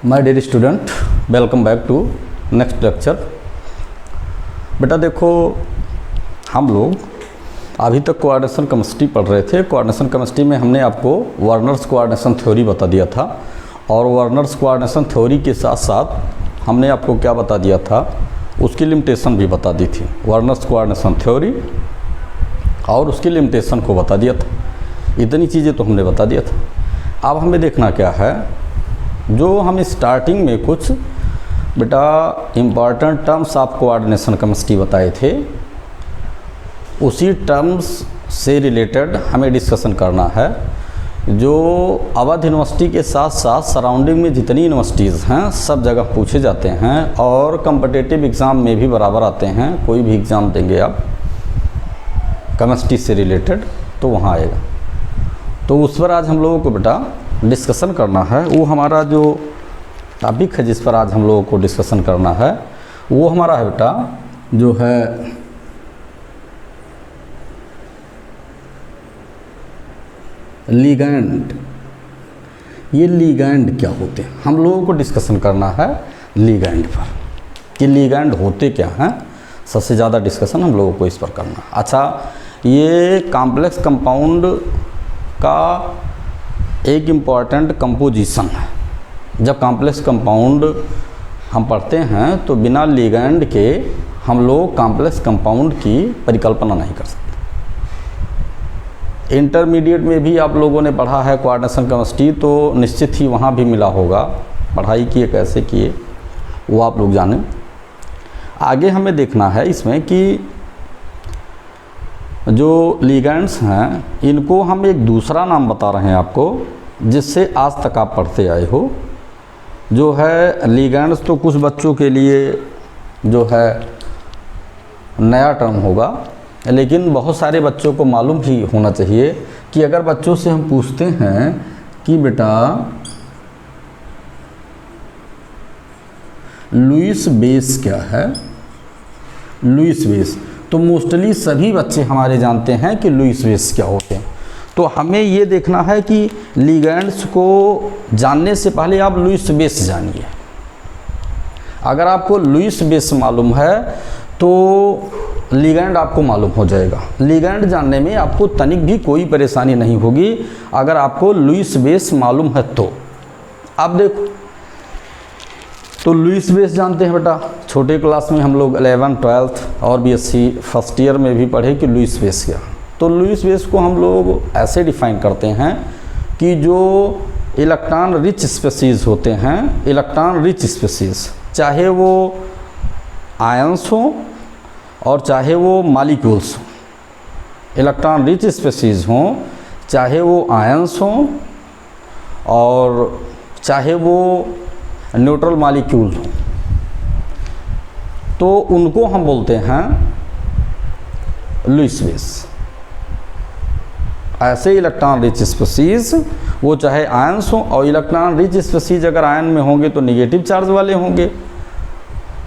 My dear student, welcome back to next lecture. बेटा देखो, हम लोग अभी तक कोऑर्डिनेशन केमिस्ट्री पढ़ रहे थे। कोऑर्डिनेशन केमिस्ट्री में हमने आपको वर्नर्स कोऑर्डिनेशन थ्योरी बता दिया था, और वर्नर्स कोऑर्डिनेशन थ्योरी के साथ साथ हमने आपको क्या बता दिया था, उसकी लिमिटेशन भी बता दी थी। वर्नर्स कोऑर्डिनेशन थ्योरी और उसकी लिमिटेशन को बता दिया था। इतनी चीज़ें तो हमने बता दिया था। अब हमें देखना क्या है, जो हम स्टार्टिंग में कुछ बेटा important terms of coordination chemistry बताए थे, उसी टर्म्स से रिलेटेड हमें डिस्कशन करना है। जो अवध यूनिवर्सिटी के साथ साथ सराउंडिंग में जितनी यूनिवर्सिटीज़ हैं सब जगह पूछे जाते हैं, और कम्पिटिटिव एग्ज़ाम में भी बराबर आते हैं। कोई भी एग्ज़ाम देंगे आप केमिस्ट्री से रिलेटेड तो वहाँ आएगा। तो उस पर आज हम लोगों को बेटा डिस्कशन करना है। वो हमारा जो टॉपिक है जिस पर आज हम लोगों को डिस्कशन करना है वो हमारा है बेटा जो है लिगैंड। ये लिगैंड क्या होते हैं, हम लोगों को डिस्कशन करना है लिगैंड पर कि लिगैंड होते क्या हैं। सबसे ज़्यादा डिस्कशन हम लोगों को इस पर करना है। अच्छा, ये कॉम्प्लेक्स कंपाउंड का एक इम्पॉर्टेंट कंपोजिशन है। जब कॉम्प्लेक्स कंपाउंड हम पढ़ते हैं तो बिना लिगैंड के हम लोग कॉम्प्लेक्स कंपाउंड की परिकल्पना नहीं कर सकते। इंटरमीडिएट में भी आप लोगों ने पढ़ा है कोऑर्डिनेशन केमिस्ट्री, तो निश्चित ही वहाँ भी मिला होगा। पढ़ाई किए कैसे किए वो आप लोग जानें। आगे हमें देखना है इसमें कि जो लिगैंड्स हैं इनको हम एक दूसरा नाम बता रहे हैं आपको, जिससे आज तक आप पढ़ते आए हो। जो है लिगैंड्स तो कुछ बच्चों के लिए जो है नया टर्म होगा, लेकिन बहुत सारे बच्चों को मालूम भी होना चाहिए कि अगर बच्चों से हम पूछते हैं कि बेटा लुईस बेस क्या है, लुईस बेस, तो मोस्टली सभी बच्चे हमारे जानते हैं कि लुईस बेस क्या होते हैं। तो हमें ये देखना है कि लिगैंड्स को जानने से पहले आप लुईस बेस जानिए। अगर आपको लुईस बेस मालूम है तो लिगैंड आपको मालूम हो जाएगा। लिगैंड जानने में आपको तनिक भी कोई परेशानी नहीं होगी अगर आपको लुईस बेस मालूम है तो। अब देखो, तो लुईस बेस जानते हैं बेटा, छोटे क्लास में हम लोग 11, 12 और बीएससी फर्स्ट ईयर में भी पढ़े कि लुईस बेस क्या। तो लुईस बेस को हम लोग ऐसे डिफाइन करते हैं कि जो इलेक्ट्रॉन रिच स्पीशीज़ होते हैं, इलेक्ट्रॉन रिच स्पीशीज़, चाहे वो आयंस हो और चाहे वो मॉलिक्यूल्स हों, इलेक्ट्रॉन रिच स्पीशीज़ हों, चाहे वो आयंस हों और चाहे वो न्यूट्रल मॉलिक्यूल हों, तो उनको हम बोलते हैं लुईस बेस। ऐसे इलेक्ट्रॉन रिच स्पीशीज़ वो चाहे आयंस हो, और इलेक्ट्रॉन रिच स्पीशीज़ अगर आयन में होंगे तो नेगेटिव चार्ज वाले होंगे,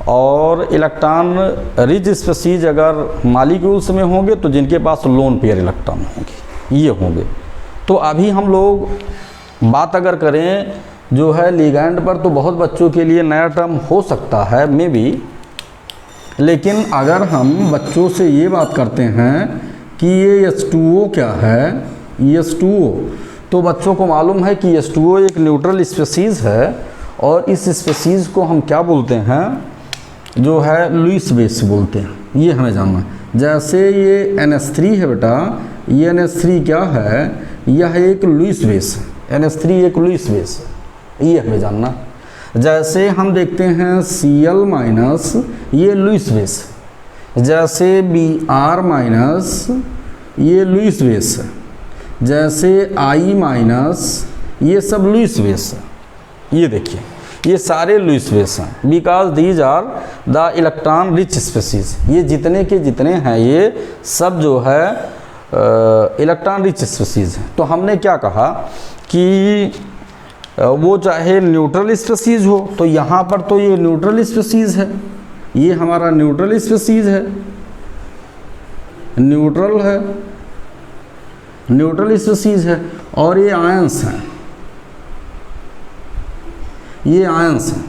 और इलेक्ट्रॉन रिच स्पीशीज़ अगर मॉलिक्यूल्स में होंगे तो जिनके पास लोन पेयर इलेक्ट्रॉन होंगे, ये होंगे। तो अभी हम लोग बात अगर करें जो है लिगैंड पर, तो बहुत बच्चों के लिए नया टर्म हो सकता है मे बी, लेकिन अगर हम बच्चों से ये बात करते हैं कि ये H2O क्या है, H2O, तो बच्चों को मालूम है कि H2O एक न्यूट्रल स्पीशीज़ है, और इस स्पीशीज़ को हम क्या बोलते हैं, जो है लुईस बेस बोलते हैं। ये हमें जानना है। जैसे ये NH3 है बेटा, ये NH3 क्या है, यह एक लुईस बेस है। NH3 एक लुईस बेस है, ये हमें जानना। जैसे हम देखते हैं Cl-, ये लुईस बेस है। जैसे Br-, ये लुईस बेस है। जैसे I-, ये सब लुईस बेस है। ये देखिए, ये सारे लुईस बेस हैं, because these are the electron rich species. ये जितने के जितने हैं ये सब जो है इलेक्ट्रॉन रिच स्पीशीज़ हैं। तो हमने क्या कहा कि वो चाहे न्यूट्रल स्पीशीज़ हो, तो यहाँ पर तो ये न्यूट्रल स्पीशीज़ है, ये हमारा न्यूट्रल स्पीशीज़ है, न्यूट्रल है, न्यूट्रल स्पीशीज़ है, और ये आयंस हैं। ये आयंस हैं।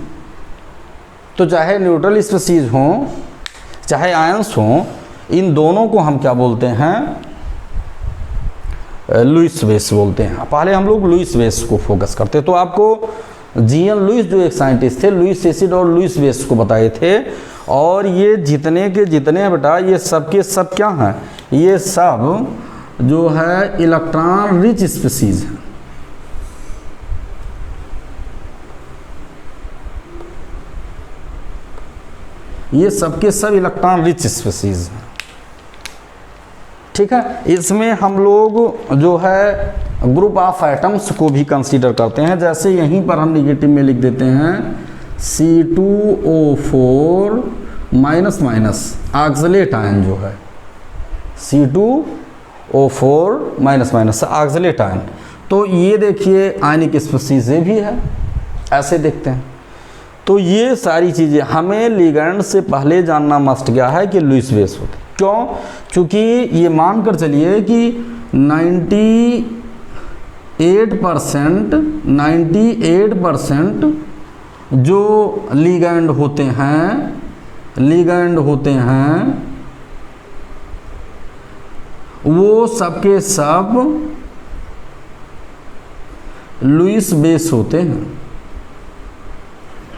तो चाहे न्यूट्रल स्पीसीज हों चाहे आयंस हों, इन दोनों को हम क्या बोलते हैं, लुईस बेस बोलते हैं। पहले हम लोग लुईस बेस को फोकस करते हैं। तो आपको जीएन लुईस जो एक साइंटिस्ट थे, लुईस एसिड और लुईस बेस को बताए थे। और ये जितने के जितने बेटा ये सब के सब क्या हैं, ये सब जो है इलेक्ट्रॉन रिच स्पीसीज हैं। ये सब के सब इलेक्ट्रॉन रिच स्पीसीज हैं, ठीक है। इसमें हम लोग जो है ग्रुप ऑफ एटम्स को भी कंसीडर करते हैं। जैसे यहीं पर हम निगेटिव में लिख देते हैं C2O4 minus minus oxalate ion जो है, C2O4 minus minus oxalate ion. तो ये देखिए आयनिक स्पीसीज भी है, ऐसे देखते हैं। तो ये सारी चीज़ें हमें लिगैंड से पहले जानना मस्ट क्या है कि लुईस बेस होते। क्यों? क्योंकि ये मानकर चलिए कि 98% जो लिगैंड होते हैं वो सबके सब लुईस बेस होते हैं।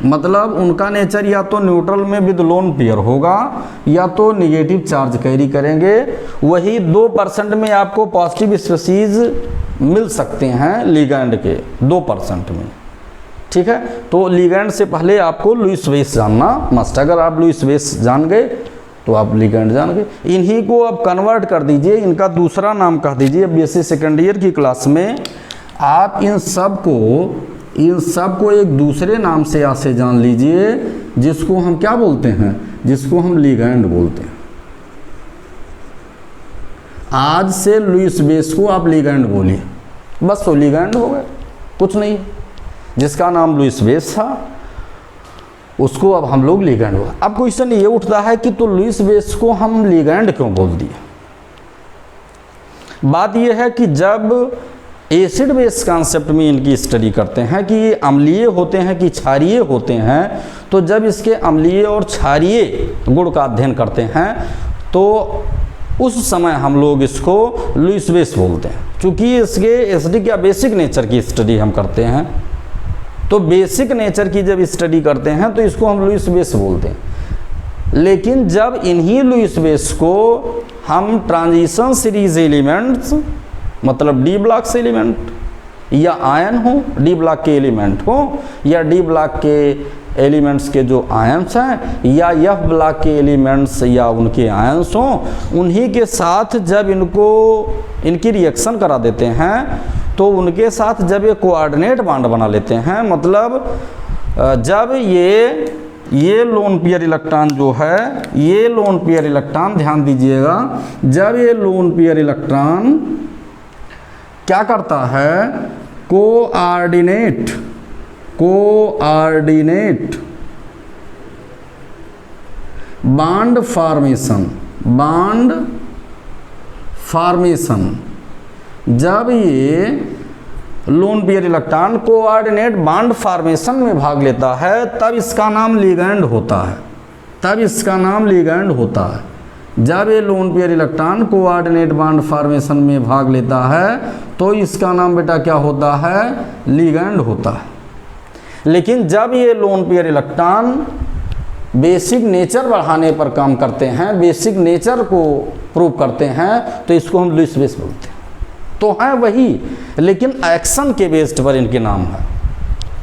मतलब उनका नेचर या तो न्यूट्रल में विद लोन पेयर होगा या तो निगेटिव चार्ज कैरी करेंगे। वही 2% में आपको पॉजिटिव स्पीसीज मिल सकते हैं लिगैंड के 2% में, ठीक है। तो लिगैंड से पहले आपको लुईस बेस जानना मस्ट। अगर आप लुईस बेस जान गए तो आप लिगैंड जान गए। इन्हीं को अब कन्वर्ट कर दीजिए, इनका दूसरा नाम कह दीजिए। बीएससी सेकेंड ईयर की क्लास में आप इन सब को एक दूसरे नाम से ऐसे जान लीजिए, जिसको हम क्या बोलते हैं, जिसको हम लिगैंड बोलते हैं। आज से लुईस बेस को आप लिगैंड बोलिए, बस तो लिगैंड हो गए, कुछ नहीं। जिसका नाम लुईस बेस था उसको अब हम लोग लिगैंड हुआ। अब क्वेश्चन ये उठता है कि तो लुईस बेस को हम लिगैंड क्यों बोल दिए। बात यह है कि जब एसिड बेस कॉन्सेप्ट में इनकी स्टडी करते हैं कि ये अम्लीय होते हैं कि क्षारीय होते हैं, तो जब इसके अम्लीय और क्षारीय गुण का अध्ययन करते हैं तो उस समय हम लोग इसको लुईस बेस बोलते हैं। चूँकि इसके एसिडिक या बेसिक नेचर की स्टडी हम करते हैं, तो बेसिक नेचर की जब स्टडी करते हैं तो इसको हम लुईस बेस बोलते हैं। लेकिन जब इन्हीं लुईस बेस को हम ट्रांजिशन सीरीज एलिमेंट्स, मतलब डी ब्लॉक से एलिमेंट या आयन हो, डी ब्लॉक के एलिमेंट हो या डी ब्लॉक के एलिमेंट्स के जो आयंस हैं या एफ ब्लॉक के एलिमेंट्स या उनके आयंस हों, उन्हीं के साथ जब इनकी रिएक्शन करा देते हैं तो उनके साथ जब ये कोऑर्डिनेट बॉन्ड बना लेते हैं, मतलब जब ये लोन पेयर इलेक्ट्रॉन जो है, ये लोन पेयर इलेक्ट्रॉन ध्यान दीजिएगा, जब ये लोन पेयर इलेक्ट्रॉन क्या करता है, कोऑर्डिनेट बॉन्ड फॉर्मेशन, जब ये loan pair electron coordinate bond formation में भाग लेता है तब इसका नाम लिगैंड होता है। जब ये loan pair electron coordinate bond formation में भाग लेता है तो इसका नाम बेटा क्या होता है, लिगैंड होता है। लेकिन जब ये loan pair electron basic nature बढ़ाने पर काम करते हैं, बेसिक नेचर को प्रूव करते हैं, तो इसको हम लुईस बेस बोलते हैं। तो है वही, लेकिन एक्शन के बेस्ड पर इनके नाम है।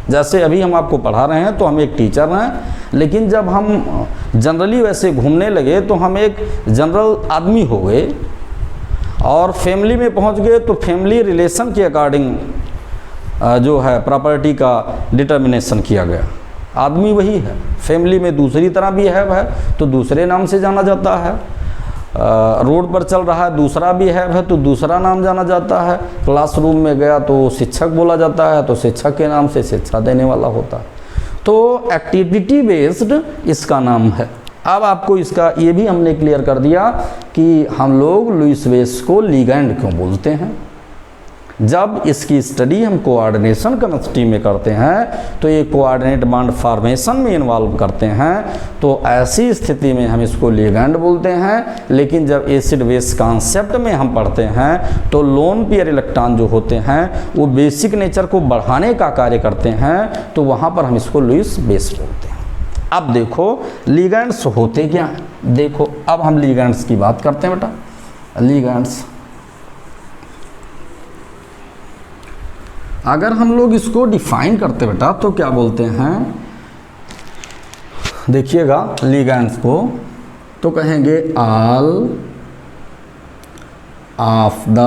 जैसे अभी हम आपको पढ़ा रहे हैं तो हम एक टीचर हैं, लेकिन जब हम जनरली वैसे घूमने लगे तो हम एक जनरल आदमी हो गए और फैमिली में पहुंच गए तो फैमिली रिलेशन के अकॉर्डिंग जो है प्रॉपर्टी का डिटर्मिनेशन किया गया। आदमी वही है, फैमिली में दूसरी तरह बिहेव है तो दूसरे नाम से जाना जाता है। रोड पर चल रहा है दूसरा बिहेव है तो दूसरा नाम जाना जाता है। क्लासरूम में गया तो शिक्षक बोला जाता है तो शिक्षक के नाम से शिक्षा देने वाला होता है। तो एक्टिविटी बेस्ड इसका नाम है। अब आपको इसका ये भी हमने क्लियर कर दिया कि हम लोग लुईस बेस को लिगैंड क्यों बोलते हैं। जब इसकी स्टडी हम कोऑर्डिनेशन केमिस्ट्री में करते हैं तो ये कोऑर्डिनेट बॉन्ड फॉर्मेशन में इन्वॉल्व करते हैं, तो ऐसी स्थिति में हम इसको लिगैंड बोलते हैं। लेकिन जब एसिड बेस कॉन्सेप्ट में हम पढ़ते हैं तो लोन पेयर इलेक्ट्रॉन जो होते हैं वो बेसिक नेचर को बढ़ाने का कार्य करते हैं, तो वहाँ पर हम इसको लुईस बेस बोलते हैं। अब देखो लिगैंड्स होते क्या हैं। देखो अब हम लिगैंड्स की बात करते हैं बेटा। लिगैंड्स अगर हम लोग इसको डिफाइन करते बेटा तो क्या बोलते हैं, देखिएगा लिगैंड्स को तो कहेंगे ऑल ऑफ द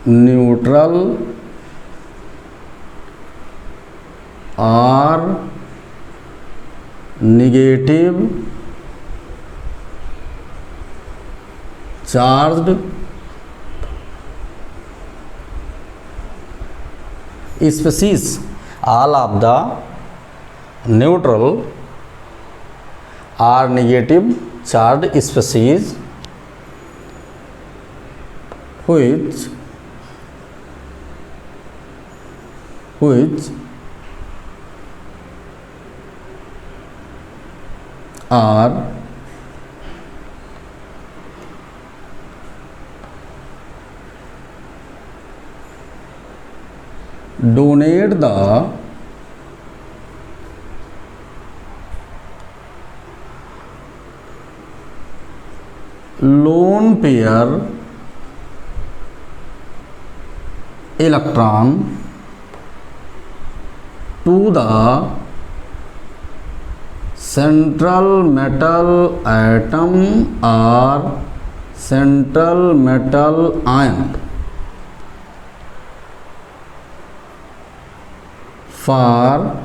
न्यूट्रल और negative charged species, all of the neutral और negative charged species which are donate the lone pair electron to the central metal atom or central metal ion for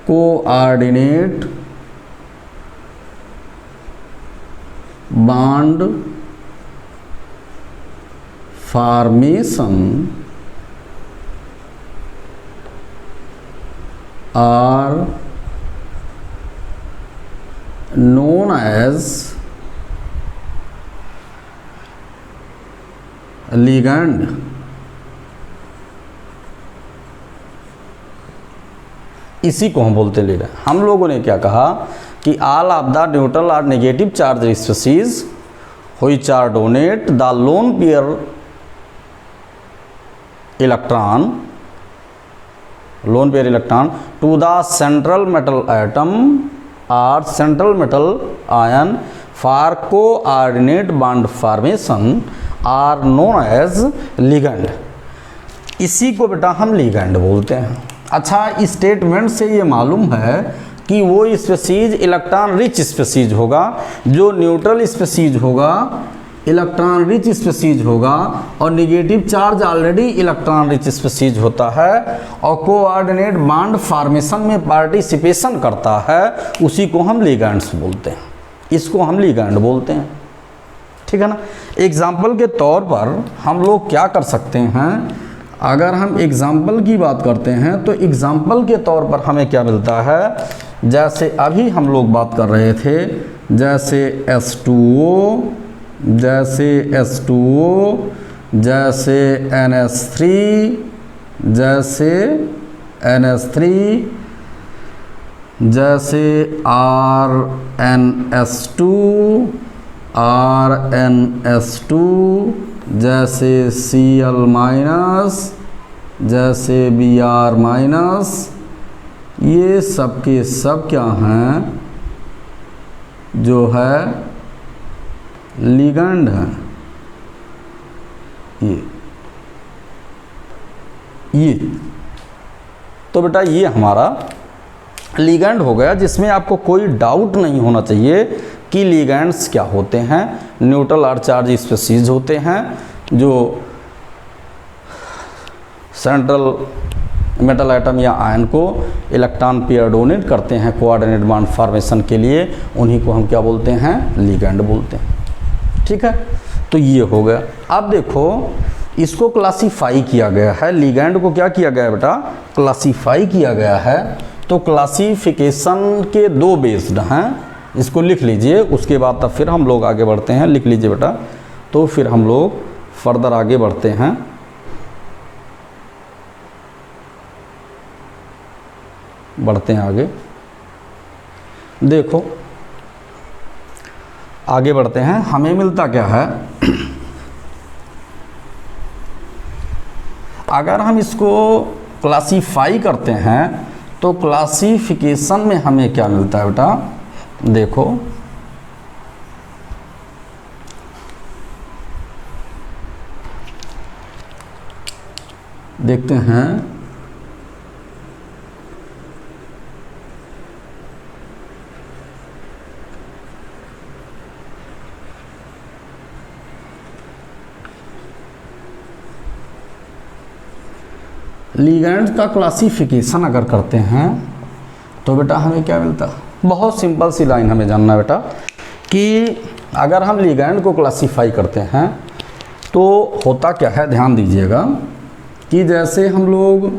coordinate bond formation are known as ligand। इसी को हम बोलते leader. हम लोगों ने क्या कहा कि ऑल ऑफ द न्यूट्रल और negative charge species which are donate the lone pair electron to the central metal atom और central metal ion for coordinate bond formation are known as ligand. इसी को बेटा हम लिगैंड बोलते हैं। अच्छा, इस स्टेटमेंट से ये मालूम है कि वो स्पीशीज इलेक्ट्रॉन रिच स्पीशीज होगा, जो न्यूट्रल स्पीशीज होगा इलेक्ट्रॉन रिच स्पीशीज होगा, और negative charge already electron rich species होता है और कोऑर्डिनेट बॉन्ड फॉर्मेशन में पार्टिसिपेशन करता है, उसी को हम लिगैंड्स बोलते हैं। इसको हम लिगैंड बोलते हैं, ठीक है ना। एग्जाम्पल के तौर पर हम लोग क्या कर सकते हैं, अगर हम एग्जाम्पल की बात करते हैं तो एग्जाम्पल के तौर पर हमें क्या मिलता है, जैसे अभी हम लोग बात कर रहे थे, जैसे H2O, जैसे H2O, जैसे NH3, जैसे NH3, जैसे RnH2, RnH2, जैसे Cl-, जैसे Br-, ये सब के सब क्या हैं, जो है लिगैंड हैं। ये तो बेटा ये हमारा लिगैंड हो गया, जिसमें आपको कोई डाउट नहीं होना चाहिए कि लिगैंड्स क्या होते हैं। न्यूट्रल और चार्ज स्पीशीज होते हैं जो सेंट्रल मेटल एटम या आयन को इलेक्ट्रॉन पेयर डोनेट करते हैं कोऑर्डिनेट बॉन्ड फॉर्मेशन के लिए, उन्हीं को हम क्या बोलते हैं, लिगैंड बोलते हैं। ठीक है, तो ये हो गया। अब देखो इसको क्लासीफाई किया गया है, लिगैंड को क्या किया गया है बेटा, क्लासीफाई किया गया है। तो क्लासिफिकेशन के दो बेस्ड हैं, इसको लिख लीजिए। उसके बाद तब फिर हम लोग आगे बढ़ते हैं, लिख लीजिए बेटा। तो फिर हम लोग फर्दर आगे बढ़ते हैं। आगे देखो, आगे बढ़ते हैं। हमें मिलता क्या है, अगर हम इसको क्लासीफाई करते हैं तो क्लासिफिकेशन में हमें क्या मिलता है बेटा, देखो देखते हैं। लिगैंड का क्लासिफिकेशन अगर करते हैं तो बेटा हमें क्या मिलता है, बहुत सिंपल सी लाइन हमें जानना है बेटा कि अगर हम लिगैंड को क्लासिफाई करते हैं तो होता क्या है, ध्यान दीजिएगा कि जैसे हम लोग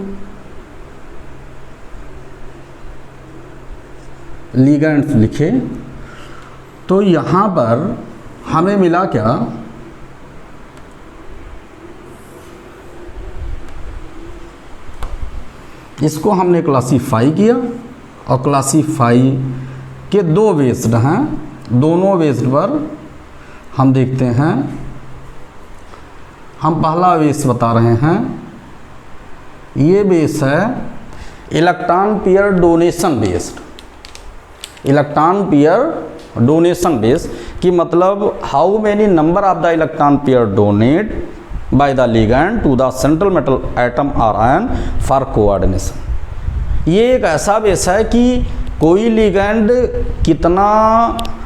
लिगैंड लिखे तो यहाँ पर हमें मिला क्या, इसको हमने क्लासीफाई किया और क्लासीफाई के दो बेस्ड हैं, दोनों बेस्ड पर हम देखते हैं। हम पहला बेस बता रहे हैं, ये बेस है electron pair donation based. Electron pair donation base की मतलब how many number of the electron pair donate by the ligand to the central metal atom or ion for coordination। ये एक ऐसा बेस है कि कोई लिगैंड कितना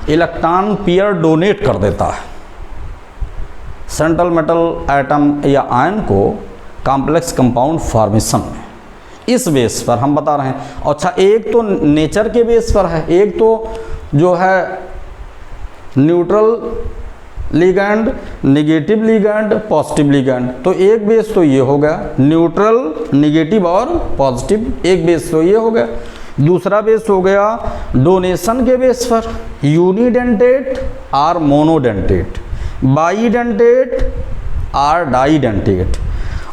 इलेक्ट्रॉन पेयर डोनेट कर देता है सेंट्रल मेटल एटम या आयन को कॉम्प्लेक्स कंपाउंड फॉर्मेशन में, इस बेस पर हम बता रहे हैं। अच्छा, एक तो नेचर के बेस पर है, एक तो जो है neutral ligand, negative ligand, positive ligand. तो एक बेस तो ये हो गया न्यूट्रल, नेगेटिव और पॉजिटिव, एक बेस तो ये हो गया। दूसरा बेस हो गया डोनेशन के बेस पर, यूनिडेंटेट और मोनोडेंटेट, बाईडेंटेट और डाईडेंटेट,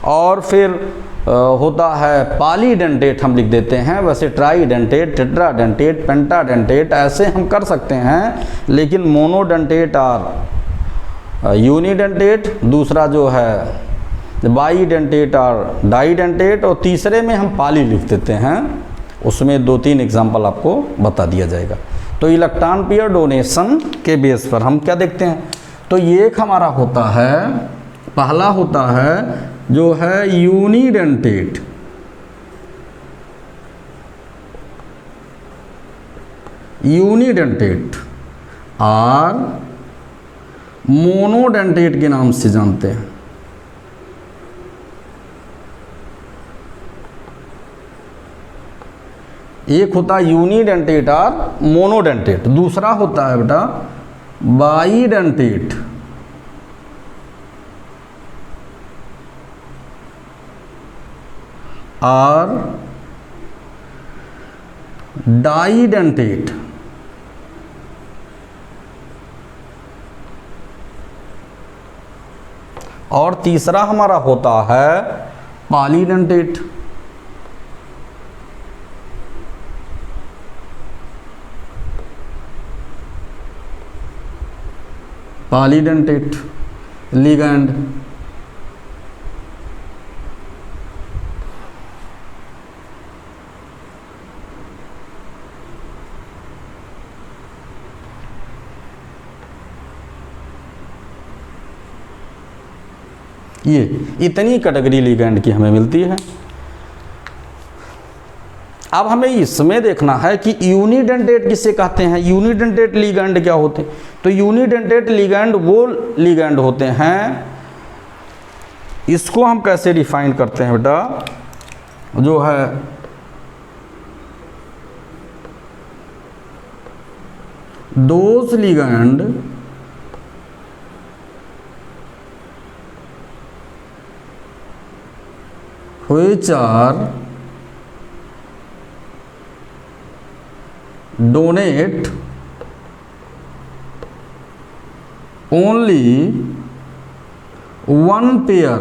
और फिर होता है पॉलीडेंटेट हम लिख देते हैं। वैसे ट्राईडेंटेट, टेट्राडेंटेट, पेंटाडेंटेट ऐसे हम कर सकते हैं, लेकिन मोनोडेंटेट और यूनिडेंटेट, दूसरा जो है बाईडेंटेट और डाईडेंटेट, और तीसरे में हम पॉली लिख देते हैं। उसमें 2-3 एग्जाम्पल आपको बता दिया जाएगा। तो इलेक्ट्रॉन पेयर डोनेशन के बेस पर हम क्या देखते हैं, तो ये एक हमारा होता है, पहला होता है जो है यूनिडेंटेट, यूनिडेंटेट और मोनोडेंटेट के नाम से जानते हैं। एक होता है यूनिडेंटेट और मोनोडेंटेट, दूसरा होता है बेटा बाईडेंटेट और डाईडेंटेट। और तीसरा हमारा होता है पॉलीडेंटेट। Polydentate ligand. ये इतनी कैटेगरी लिगैंड की हमें मिलती है। अब हमें इसमें देखना है कि यूनिडेंटेट किसे कहते हैं, यूनिडेंटेट लिगैंड क्या होते हैं। तो यूनिडेंटेट लिगैंड वो लिगैंड होते हैं, इसको हम कैसे डिफाइन करते हैं बेटा, जो है those ligand which are donate only one pair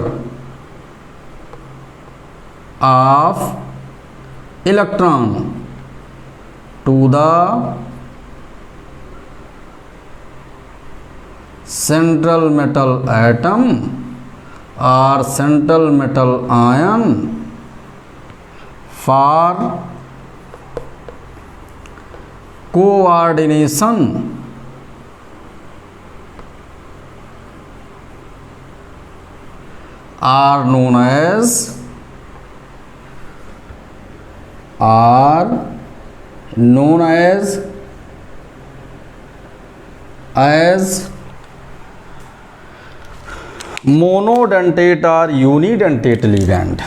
of electron to the central metal atom or central metal ion for coordination are known as monodentate or unidentate ligand.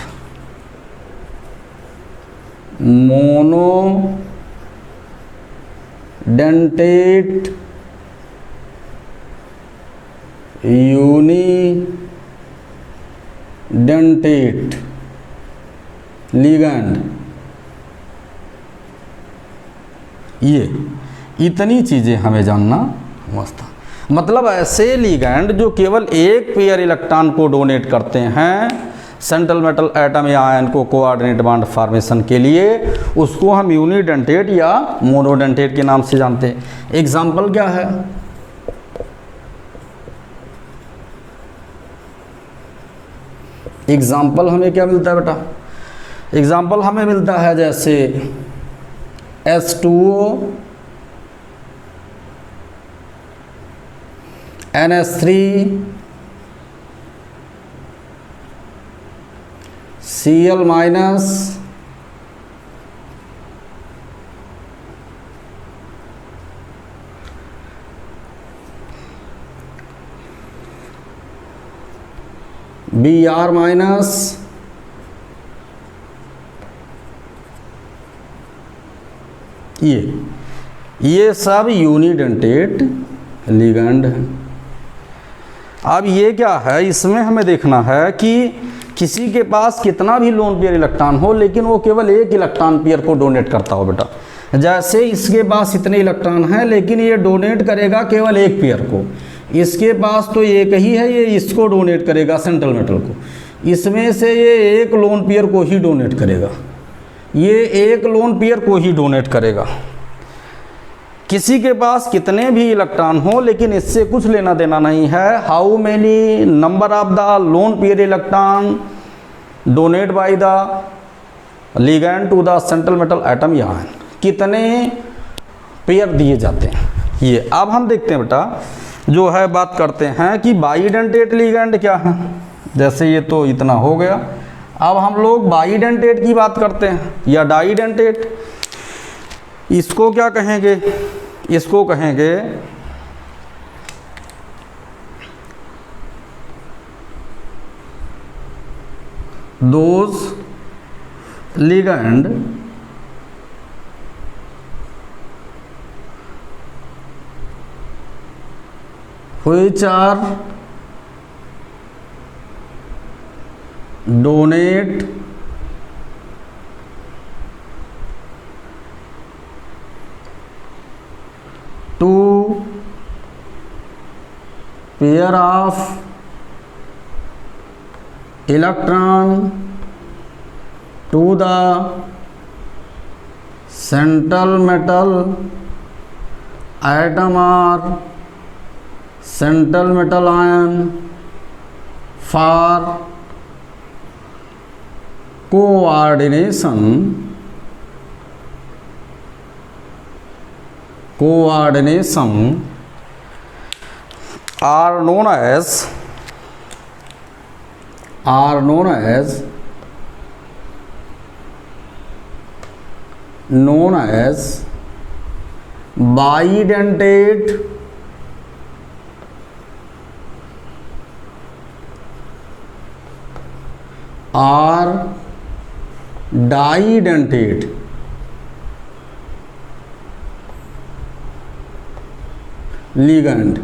Monodentate, unidentate ligand, ये इतनी चीज़ें हमें जानना मस्त। मतलब ऐसे ligand जो केवल एक पेयर इलेक्ट्रॉन को डोनेट करते हैं सेंट्रल मेटल एटम या आयन को कोऑर्डिनेट बॉन्ड फॉर्मेशन के लिए, उसको हम यूनिडेंटेट या मोनोडेंटेट के नाम से जानते हैं। एग्जाम्पल क्या है? एग्जाम्पल हमें क्या मिलता है बेटा? एग्जाम्पल हमें मिलता है जैसे H2O, NH3, Cl minus, Br minus, ये सब यूनिडेंटेट लिगैंड है। अब ये क्या है, इसमें हमें देखना है कि किसी के पास कितना भी लोन पेयर इलेक्ट्रॉन हो लेकिन वो केवल एक इलेक्ट्रॉन पेयर को डोनेट करता हो बेटा। जैसे इसके पास इतने इलेक्ट्रॉन हैं लेकिन ये डोनेट करेगा केवल एक पेयर को, इसके पास तो एक ही है, ये इसको डोनेट करेगा सेंट्रल मेटल को, इसमें से ये एक लोन पेयर को ही डोनेट करेगा, ये एक लोन पेयर को ही डोनेट करेगा। किसी के पास कितने भी इलेक्ट्रॉन हो लेकिन इससे कुछ लेना देना नहीं है। How many number of the lone pair electron donate by the ligand to the central metal atom या आयन, कितने पेयर दिए जाते हैं ये। अब हम देखते हैं बेटा, जो है बात करते हैं कि बाइडेंटेट लिगैंड क्या है। जैसे ये तो इतना हो गया, अब हम लोग बाइडेंटेट की बात करते हैं या डाइडेंटेट। इसको क्या कहेंगे? इसको कहेंगे those ligand which are donate to pair of electron to the central metal atom or central metal ion for coordination are known as bidentate or डाइडेंटेट। Ligand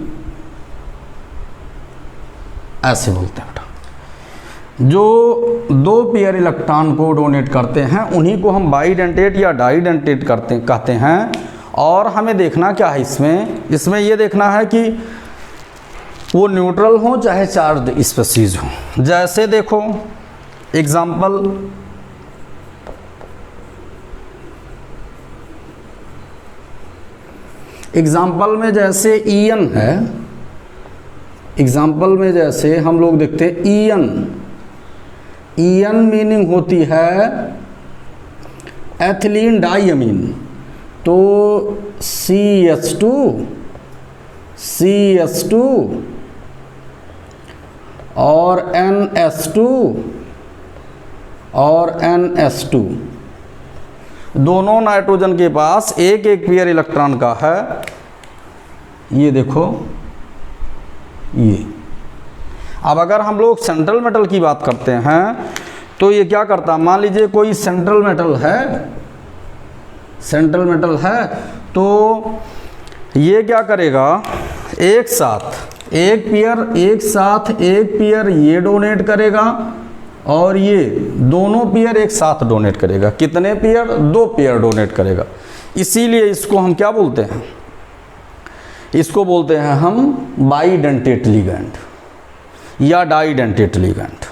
ऐसे बोलते हैं बेटा। जो 2 पेयर इलेक्ट्रॉन को डोनेट करते हैं उन्हीं को हम बाइडेंटेट या डाइडेंटेट कहते हैं। और हमें देखना क्या है इसमें ये देखना है कि वो न्यूट्रल हो चाहे चार्ज स्पीशीज हो। जैसे देखो एग्जाम्पल में जैसे ईएन है, एग्जाम्पल में जैसे हम लोग देखते हैं ईएन मीनिंग होती है एथिलीन डाइअमीन, तो CH2 और NS2 और NS2 दोनों नाइट्रोजन के पास एक एक पेयर इलेक्ट्रॉन का है। ये देखो ये। अब अगर हम लोग सेंट्रल मेटल की बात करते हैं तो ये क्या करता है, मान लीजिए कोई सेंट्रल मेटल है तो ये क्या करेगा, एक पेयर ये डोनेट करेगा और ये दोनों पेयर एक साथ डोनेट करेगा। कितने पेयर? 2 पेयर डोनेट करेगा। इसीलिए इसको हम क्या बोलते हैं, इसको बोलते हैं हम बाइडेंटेट लिगैंड या डाइडेंटेट लिगैंड।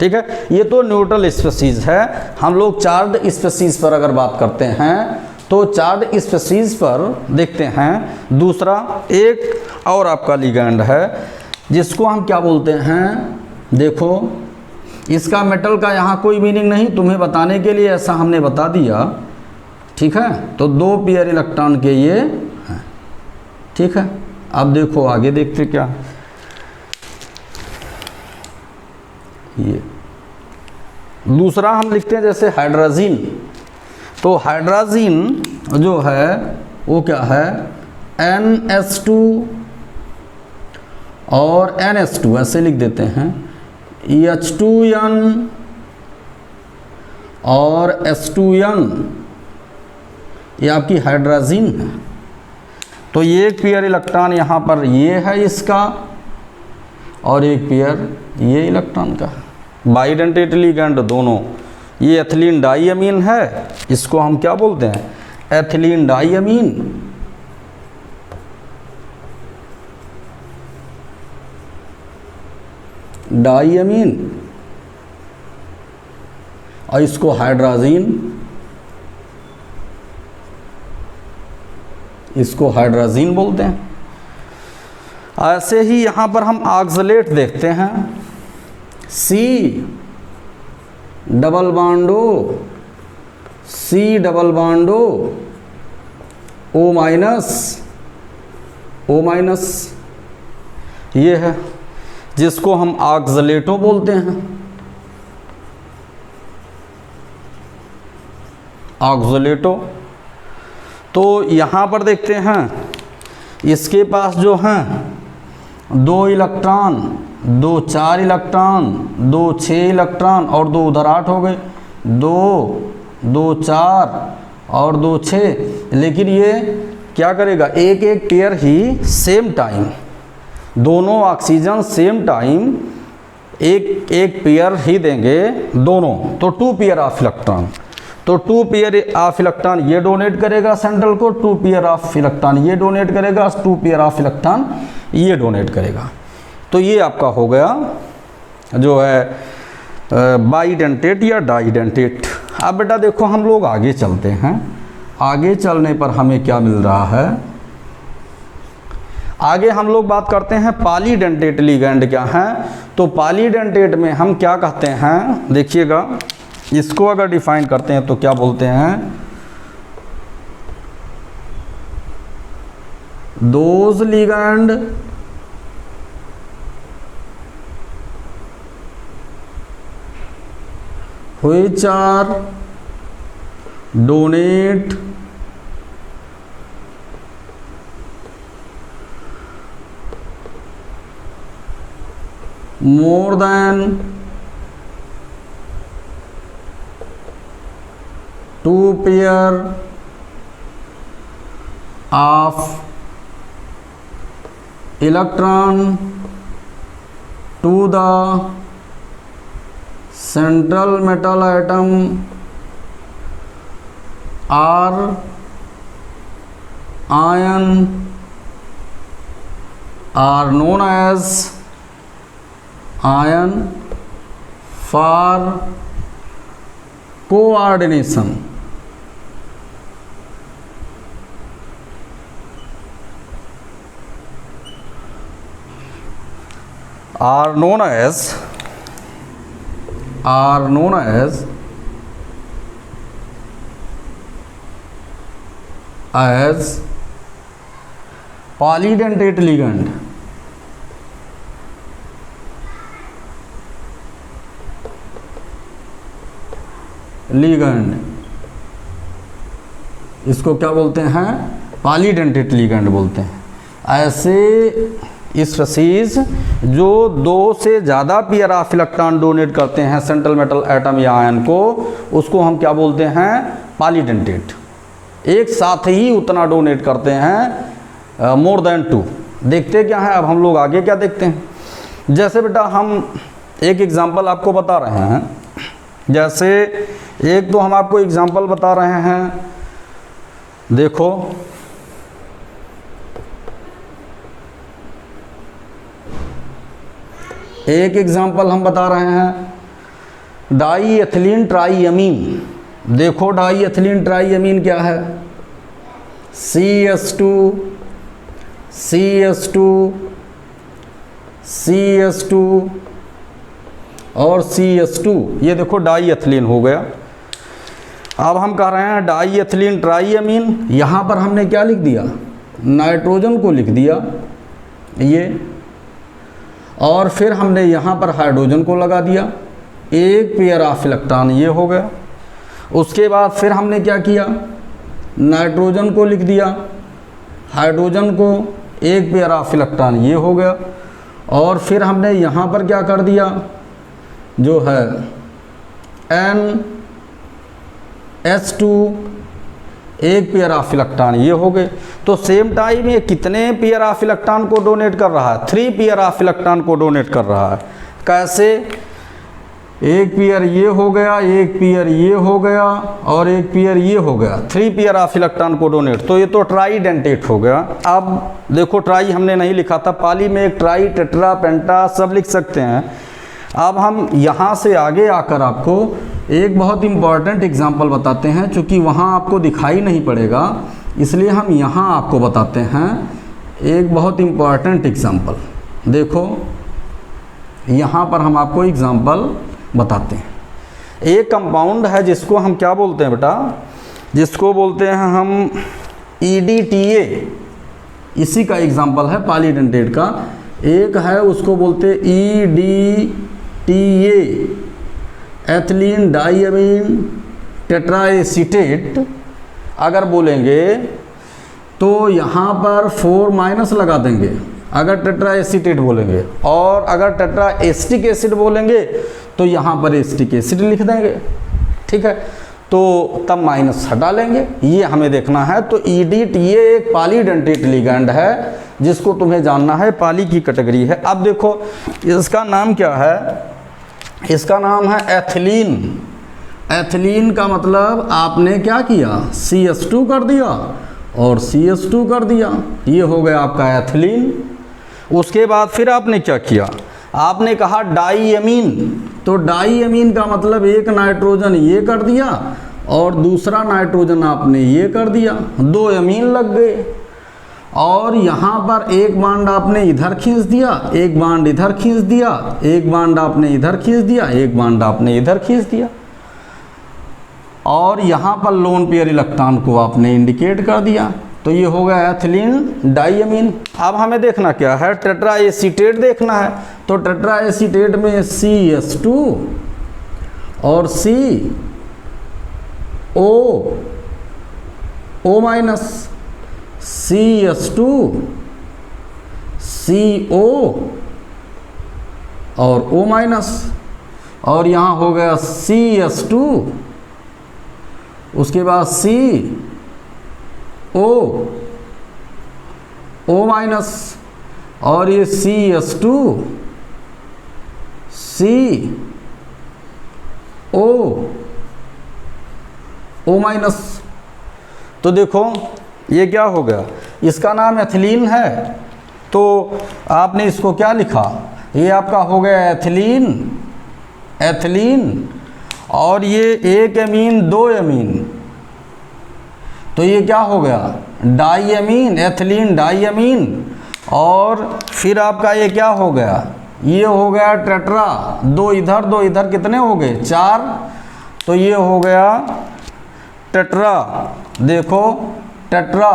ठीक है, ये तो न्यूट्रल स्पीशीज है। हम लोग चार्ज स्पीशीज पर अगर बात करते हैं तो चार्ज स्पीशीज पर देखते हैं दूसरा एक और आपका लिगैंड है जिसको हम क्या बोलते हैं। देखो इसका मेटल का यहाँ कोई मीनिंग नहीं, तुम्हें बताने के लिए ऐसा हमने बता दिया। ठीक है, तो 2 पेयर इलेक्ट्रॉन के ये हैं। ठीक है, अब देखो आगे देखते क्या ये दूसरा हम लिखते हैं जैसे हाइड्रोजन। तो हाइड्रोजन जो है वो क्या है, NS2 और NS2 ऐसे लिख देते हैं, H2N और S2N, ये आपकी हाइड्रोजन है। तो ये एक पेयर इलेक्ट्रॉन यहाँ पर ये है इसका और एक पेयर ये इलेक्ट्रॉन का। बाइडेंटेट लिगैंड दोनों। ये एथिलीन डाइअमीन है, इसको हम क्या बोलते हैं, एथिलीन डाइअमीन और इसको हाइड्रोजन बोलते हैं। ऐसे ही यहाँ पर हम ऑक्सलेट देखते हैं, C डबल बॉन्डो O माइनस ये है जिसको हम ऑक्सलेटो बोलते हैं। ऑक्सलेटो। तो यहाँ पर देखते हैं इसके पास जो हैं 2 इलेक्ट्रॉन, 2 4 इलेक्ट्रॉन, 2 6 इलेक्ट्रॉन और 2 उधर 8 हो गए, 2 4 और 2 6। लेकिन ये क्या करेगा, एक एक पेयर ही सेम टाइम, दोनों ऑक्सीजन सेम टाइम एक एक पेयर ही देंगे दोनों। तो 2 पेयर ऑफ इलेक्ट्रॉन, तो 2 पेयर ऑफ इलेक्ट्रॉन ये डोनेट करेगा सेंट्रल को, 2 पेयर ऑफ इलेक्ट्रॉन ये डोनेट करेगा, 2 पेयर ऑफ इलेक्ट्रॉन ये डोनेट करेगा। तो ये आपका हो गया जो है बाइडेंटेट या डाइडेंटेट। अब बेटा देखो हम लोग आगे चलते हैं। आगे चलने पर हमें क्या मिल रहा है, आगे हम लोग बात करते हैं पॉलीडेंटेट लिगैंड क्या है। तो पॉलीडेंटेट में हम क्या कहते हैं, देखिएगा इसको अगर डिफाइन करते हैं तो क्या बोलते हैं, those ligand which are donate more than 2 pair of electron to the central metal atom or ion are known as ion for coordination. are known as polydentate ligand। इसको क्या बोलते हैं? पॉलीडेंटेट लिगेंड बोलते हैं। ऐसे स्पीशीज जो 2 से ज़्यादा पेयर ऑफ इलेक्ट्रॉन डोनेट करते हैं सेंट्रल मेटल एटम या आयन को, उसको हम क्या बोलते हैं? पॉलीडेंटेट। एक साथ ही उतना डोनेट करते हैं, मोर देन 2। देखते क्या है अब हम लोग आगे क्या देखते हैं। जैसे बेटा हम एक एग्जांपल आपको बता रहे हैं, जैसे एक तो हम आपको एग्जांपल बता रहे हैं, देखो एक एग्जांपल हम बता रहे हैं डाई एथिलीन ट्राईअमीन। देखो डाई एथिलीन ट्राईअमीन क्या है? CS2 CS2 CS2 और CS2, ये देखो डाई एथिलीन हो गया। अब हम कह रहे हैं डाई एथिलीन ट्राईअमीन, यहाँ पर हमने क्या लिख दिया? नाइट्रोजन को लिख दिया ये, और फिर हमने यहाँ पर हाइड्रोजन को लगा दिया, एक पेयर ऑफ इलेक्ट्रॉन ये हो गया। उसके बाद फिर हमने क्या किया? नाइट्रोजन को लिख दिया, हाइड्रोजन को, एक पेयर ऑफ इलेक्ट्रॉन ये हो गया। और फिर हमने यहाँ पर क्या कर दिया, जो है NH2, एक पेयर ऑफ इलेक्ट्रॉन ये हो गए। तो सेम टाइम ये कितने पेयर ऑफ इलेक्ट्रॉन को डोनेट कर रहा है? 3 पेयर ऑफ इलेक्ट्रॉन को डोनेट कर रहा है। कैसे? एक पेयर ये हो गया, एक पेयर ये हो गया और एक पेयर ये हो गया, 3 पेयर ऑफ इलेक्ट्रॉन को डोनेट। तो ये तो ट्राईडेंटेट हो गया। अब देखो ट्राई हमने नहीं लिखा था, पाली में एक ट्राई, टेट्रा, पेंटा सब लिख सकते हैं। अब हम यहाँ से आगे आकर आपको एक बहुत इम्पॉर्टेंट एग्जाम्पल बताते हैं, चूँकि वहाँ आपको दिखाई नहीं पड़ेगा इसलिए हम यहाँ आपको बताते हैं एक बहुत इम्पॉर्टेंट एग्जाम्पल। देखो यहाँ पर हम आपको एग्जाम्पल बताते हैं। एक कंपाउंड है जिसको हम क्या बोलते हैं बेटा? जिसको बोलते हैं हम EDTA, इसी का एग्जाम्पल है पॉलीडेंटेट का। एक है उसको बोलते EDTA, एथिलीन डाईअमीन टेट्राएसीटेट। अगर बोलेंगे तो यहाँ पर 4- लगा देंगे अगर टेट्राएसीटेट बोलेंगे, और अगर टेट्राएसिटिक एसिड बोलेंगे तो यहाँ पर एसिटिक एसिड लिख देंगे। ठीक है, तो तब माइनस हटा लेंगे, ये हमें देखना है। तो EDTA एक पॉलीडेंटेट लिगेंड है जिसको तुम्हें जानना है, पॉली की कैटेगरी है। अब देखो इसका नाम क्या है? इसका नाम है एथिलीन। एथिलीन का मतलब आपने क्या किया? CS2 कर दिया और CS2 कर दिया, ये हो गया आपका एथिलीन। उसके बाद फिर आपने क्या किया? आपने कहा डाईअमीन, तो डाईअमीन का मतलब एक नाइट्रोजन ये कर दिया और दूसरा नाइट्रोजन आपने ये कर दिया, 2 अमीन लग गए। और यहाँ पर एक बांड आपने इधर खींच दिया, एक बांड इधर खींच दिया, एक बांड आपने इधर खींच दिया, एक बांड आपने इधर खींच दिया, और यहाँ पर लोन पेयर इलेक्ट्रॉन को आपने इंडिकेट कर दिया। तो ये हो गया एथिलीन डाईअमीन। अब हमें देखना क्या है? टेट्राएसीटेट देखना है। तो टेट्राएसीटेट में CS2 और CO, CS2 CO और O-, और यहाँ हो गया CS2, उसके बाद CO O-, और ये CS2 C O माइनस। तो देखो ये क्या हो गया, इसका नाम एथिलीन है, तो आपने इसको क्या लिखा, ये आपका हो गया एथिलीन, एथिलीन। और ये एक एमीन, दो एमीन, तो ये क्या हो गया, डाईएमीन, एथिलीन डाईएमीन। और फिर आपका ये क्या हो गया, ये हो गया टेट्रा, दो इधर कितने हो गए, 4, तो ये हो गया टेट्रा। देखो टेट्रा।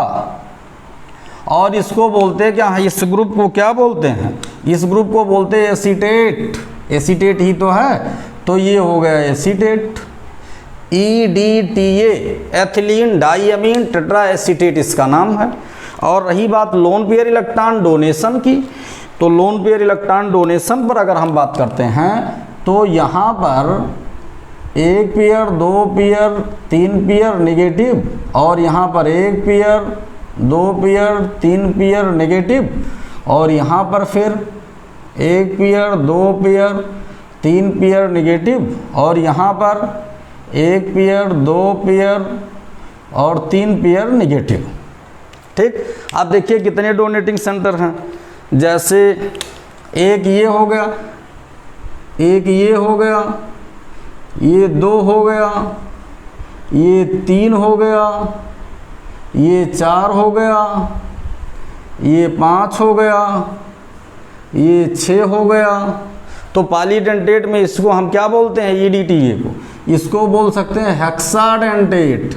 और इसको बोलते हैं क्या, इस ग्रुप को क्या बोलते हैं, इस ग्रुप को बोलते हैं एसीटेट, एसीटेट ही तो है, तो ये हो गया acetate, EDTA, ethylene diamine tetra acetate इसका नाम है। और रही बात लोन पेयर इलेक्ट्रॉन डोनेशन की, तो लोन पेयर इलेक्ट्रॉन डोनेशन पर अगर हम बात करते हैं तो यहाँ पर 1 पेयर, 2 पेयर, 3 पेयर नेगेटिव, और यहाँ पर 1 पेयर, 2 पेयर, 3 पेयर नेगेटिव, और यहाँ पर फिर 1 पेयर, 2 पेयर, 3 पेयर नेगेटिव, और यहाँ पर 1 पेयर, 2 पेयर और 3 पेयर नेगेटिव। ठीक, आप देखिए कितने डोनेटिंग सेंटर हैं, जैसे एक ये हो गया, एक ये हो गया, ये 2 हो गया, ये 3 हो गया, ये 4 हो गया, ये 5 हो गया, ये 6 हो गया। तो पॉलीडेंटेट में इसको हम क्या बोलते हैं, EDTA को, इसको बोल सकते हैं हेक्साडेंटेट,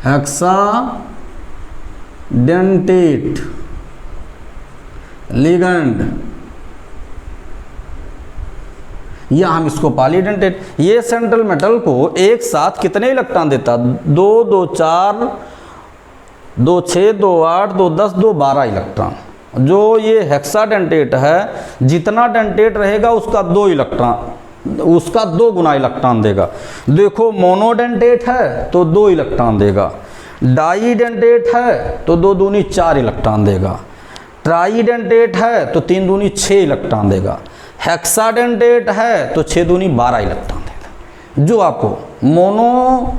हेक्साडेंटेट लिगेंड, या हम इसको पॉलीडेंटेट। ये सेंट्रल मेटल को एक साथ कितने इलेक्ट्रॉन देता, 2, 2, 4, 2, 6, 2, 8, 2, 10, 2, 12 इलेक्ट्रॉन। जो ये हेक्साडेंटेट है, जितना डेंटेट रहेगा उसका 2 इलेक्ट्रॉन, उसका 2 गुना इलेक्ट्रॉन देगा। देखो मोनोडेंटेट है तो 2 इलेक्ट्रॉन देगा, डाईडेंटेट है तो 2 दूनी 4 इलेक्ट्रॉन देगा, ट्राईडेंटेट है तो 3 दूनी 6 इलेक्ट्रॉन देगा, हेक्साडेंटेट है तो 6 दूनी 12 इलेक्ट्रॉन देगा। जो आपको मोनो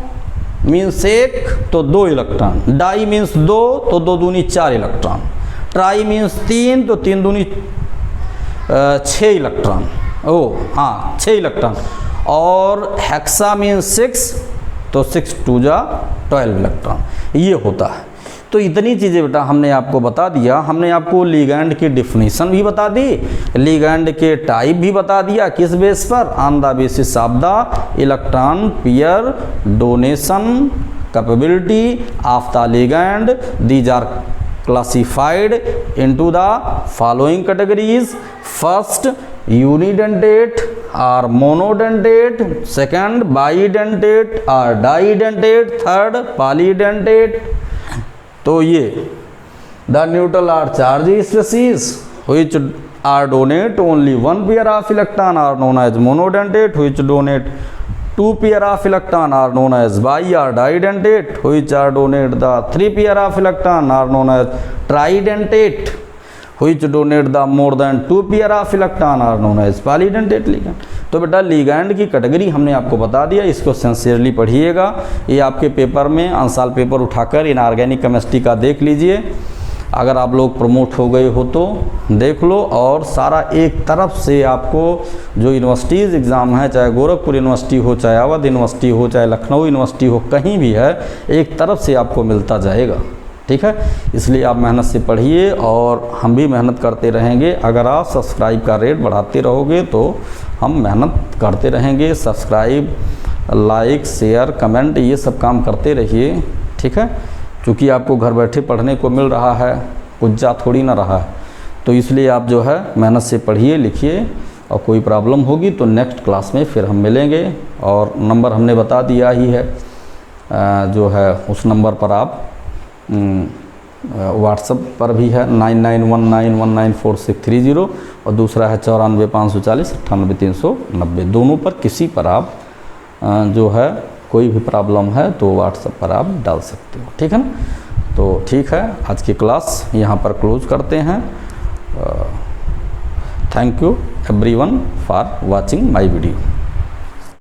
मीन्स 1 तो 2 इलेक्ट्रॉन, डाई मीन्स 2 तो 2 दूनी 4 इलेक्ट्रॉन, ट्राई मीन्स 3 तो 3 दूनी 6 इलेक्ट्रॉन, हाँ 6 इलेक्ट्रॉन, और हेक्सा मीन्स 6 तो 6 2 जा 12 इलेक्ट्रॉन, ये होता है। तो इतनी चीज़ें बेटा हमने आपको बता दिया। हमने आपको लिगैंड की डिफिनीशन भी बता दी, लिगैंड के टाइप भी बता दिया, किस बेस पर, on the basis of the electron pair donation capability of the ligand. These are classified into the following categories: first unidentate or monodentate, second bidentate or didentate, third polydentate। तो ये the neutral or charged species which are donate only 1 pair of electron are known as monodentate, which donate 2 pair of electron are known as bi or didentate, which are donate the 3 pair of electron are known as tridentate, which donate the more than 2 pair of electron are known as polydentate ligand। तो बेटा ligand की category हमने आपको बता दिया, इसको sincerely पढ़िएगा। ये आपके पेपर में आंसाल पेपर उठाकर इनऑर्गेनिक केमिस्ट्री का देख लीजिए, अगर आप लोग प्रमोट हो गए हो तो देख लो। और सारा एक तरफ से आपको जो यूनिवर्सिटीज़ एग्ज़ाम है, चाहे गोरखपुर यूनिवर्सिटी हो, चाहे अवध यूनिवर्सिटी हो, चाहे लखनऊ यूनिवर्सिटी हो, कहीं भी है, एक तरफ से आपको मिलता जाएगा। ठीक है, इसलिए आप मेहनत से पढ़िए और हम भी मेहनत करते रहेंगे। अगर आप सब्सक्राइब का रेट बढ़ाते रहोगे तो हम मेहनत करते रहेंगे। सब्सक्राइब, लाइक, शेयर, कमेंट, ये सब काम करते रहिए। ठीक है, क्योंकि आपको घर बैठे पढ़ने को मिल रहा है, कुछ जा थोड़ी ना रहा है, तो इसलिए आप जो है मेहनत से पढ़िए, लिखिए, और कोई प्रॉब्लम होगी तो नेक्स्ट क्लास में फिर हम मिलेंगे। और नंबर हमने बता दिया ही है, जो है उस नंबर पर आप व्हाट्सएप पर भी है 9919194630, और दूसरा है 9454498390। दोनों पर किसी पर आप जो है कोई भी प्रॉब्लम है तो व्हाट्सएप पर आप डाल सकते हो। ठीक है ना, तो ठीक है, आज की क्लास यहाँ पर क्लोज करते हैं। Thank you everyone for watching my video.